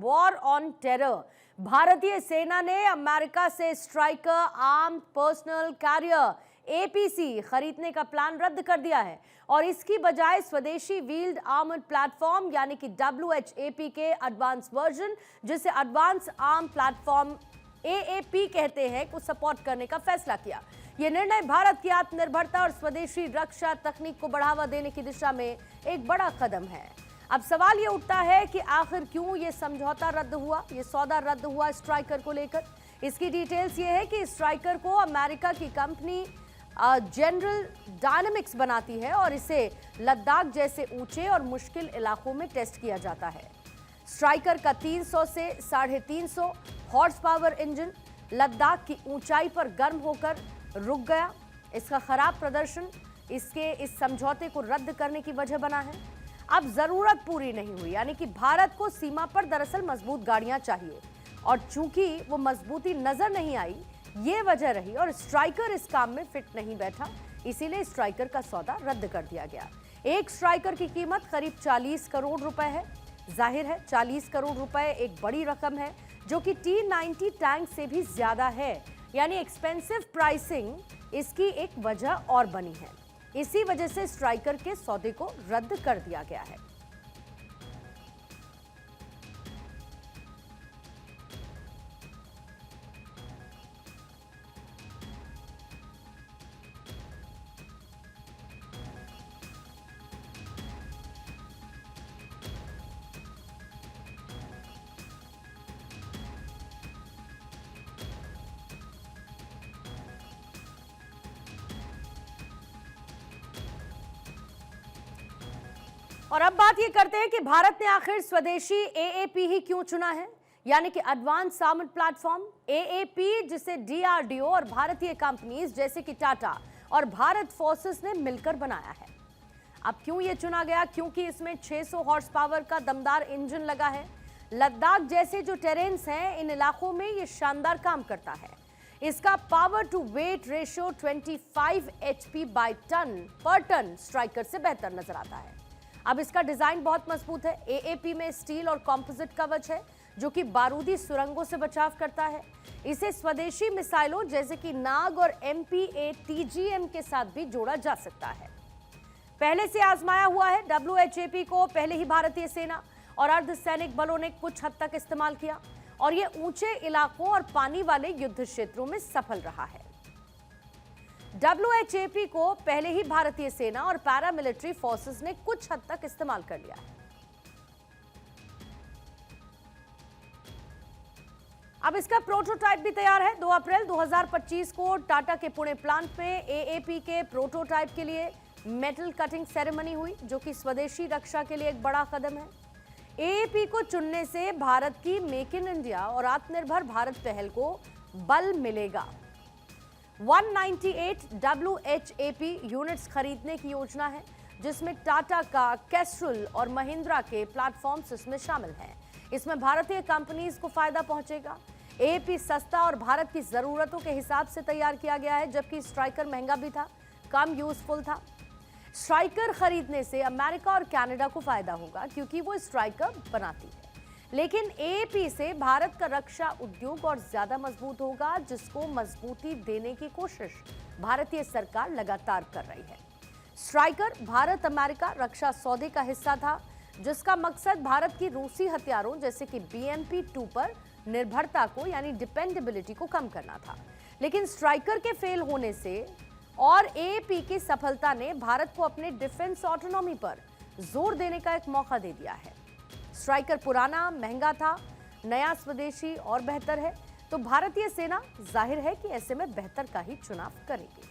War on terror. भारतीय सेना ने अमेरिका से Stryker armoured personnel carrier APC खरीदने का प्लान रद्द कर दिया है और इसकी बजाय स्वदेशी व्हील्ड आर्मर्ड प्लेटफॉर्म यानी कि WHAP के एडवांस वर्जन, जिसे एडवांस आर्म प्लेटफॉर्म AAP कहते हैं, को सपोर्ट करने का फैसला किया। यह निर्णय भारत की आत्मनिर्भरता और स्वदेशी रक्षा तकनीक को बढ़ावा देने की दिशा में एक बड़ा कदम है। अब सवाल ये उठता है कि आखिर क्यों ये समझौता रद्द हुआ, ये सौदा रद्द हुआ स्ट्राइकर को लेकर। इसकी डिटेल्स ये है कि स्ट्राइकर को अमेरिका की कंपनी जनरल डायनामिक्स बनाती है और इसे लद्दाख जैसे ऊंचे और मुश्किल इलाकों में टेस्ट किया जाता है। स्ट्राइकर का 300 से 350 हॉर्स पावर इंजन लद्दाख की ऊंचाई पर गर्म होकर रुक गया। इसका खराब प्रदर्शन इसके इस समझौते को रद्द करने की वजह बना है। अब जरूरत पूरी नहीं हुई, यानी कि भारत को सीमा पर दरअसल मजबूत गाड़ियां चाहिए और चूंकि वो मजबूती नजर नहीं आई, ये वजह रही और स्ट्राइकर इस काम में फिट नहीं बैठा, इसीलिए स्ट्राइकर का सौदा रद्द कर दिया गया। एक स्ट्राइकर की कीमत करीब 40 करोड़ रुपए है। जाहिर है 40 करोड़ रुपए एक बड़ी रकम है, जो कि T-90 टैंक से भी ज्यादा है, यानी एक्सपेंसिव प्राइसिंग इसकी एक वजह और बनी है। इसी वजह से स्ट्राइकर के सौदे को रद्द कर दिया गया है। और अब बात ये करते हैं कि भारत ने आखिर स्वदेशी AAP ही क्यों चुना है, यानी कि एडवांस आर्मर्ड प्लेटफॉर्म AAP, जिसे DRDO और भारतीय कंपनीज जैसे कि टाटा और भारत फोर्सेस ने मिलकर बनाया है। अब क्यों ये चुना गया? क्योंकि इसमें 600 हॉर्स पावर का दमदार इंजन लगा है। लद्दाख जैसे जो टेरेन्स हैं, इन इलाकों में ये शानदार काम करता है। इसका power to weight ratio 25 HP by ton पर टन स्ट्राइकर से बेहतर नजर आता है। अब इसका डिजाइन बहुत मजबूत है। AAP में स्टील और कॉम्पोजिट कवच है, जो कि बारूदी सुरंगों से बचाव करता है। इसे स्वदेशी मिसाइलों जैसे कि नाग और MPA-TGM के साथ भी जोड़ा जा सकता है। पहले से आजमाया हुआ है। WHAP को पहले ही भारतीय सेना और अर्धसैनिक बलों ने कुछ हद तक इस्तेमाल किया और ये ऊंचे इलाकों और पानी वाले युद्ध क्षेत्रों में सफल रहा है। WHAP को पहले ही भारतीय सेना और पैरामिलिट्री फोर्सेस ने कुछ हद तक इस्तेमाल कर लिया है। अब इसका प्रोटोटाइप भी तैयार है। 2 अप्रैल 2025 को टाटा के पुणे प्लांट में AAP के प्रोटोटाइप के लिए मेटल कटिंग सेरेमनी हुई, जो कि स्वदेशी रक्षा के लिए एक बड़ा कदम है। AAP को चुनने से भारत की मेक इन इंडिया और आत्मनिर्भर भारत पहल को बल मिलेगा। 198 WHAP यूनिट्स खरीदने की योजना है, जिसमें टाटा का कैस्ट्रल और महिंद्रा के प्लेटफॉर्म्स इसमें शामिल हैं। इसमें भारतीय कंपनीज को फायदा पहुंचेगा। AAP सस्ता और भारत की जरूरतों के हिसाब से तैयार किया गया है, जबकि स्ट्राइकर महंगा भी था, कम यूजफुल था। स्ट्राइकर खरीदने से अमेरिका और कनाडा को फायदा होगा, क्योंकि वो स्ट्राइकर बनाती है। लेकिन AAP से भारत का रक्षा उद्योग और ज्यादा मजबूत होगा, जिसको मजबूती देने की कोशिश भारतीय सरकार लगातार कर रही है। स्ट्राइकर भारत अमेरिका रक्षा सौदे का हिस्सा था, जिसका मकसद भारत की रूसी हथियारों जैसे कि BMP-2 पर निर्भरता को, यानी डिपेंडेबिलिटी को कम करना था। लेकिन स्ट्राइकर के फेल होने से और AAP की सफलता ने भारत को अपने डिफेंस ऑटोनॉमी पर जोर देने का एक मौका दे दिया है। स्ट्राइकर पुराना, महंगा था, नया स्वदेशी और बेहतर है, तो भारतीय सेना जाहिर है कि ऐसे में बेहतर का ही चुनाव करेगी।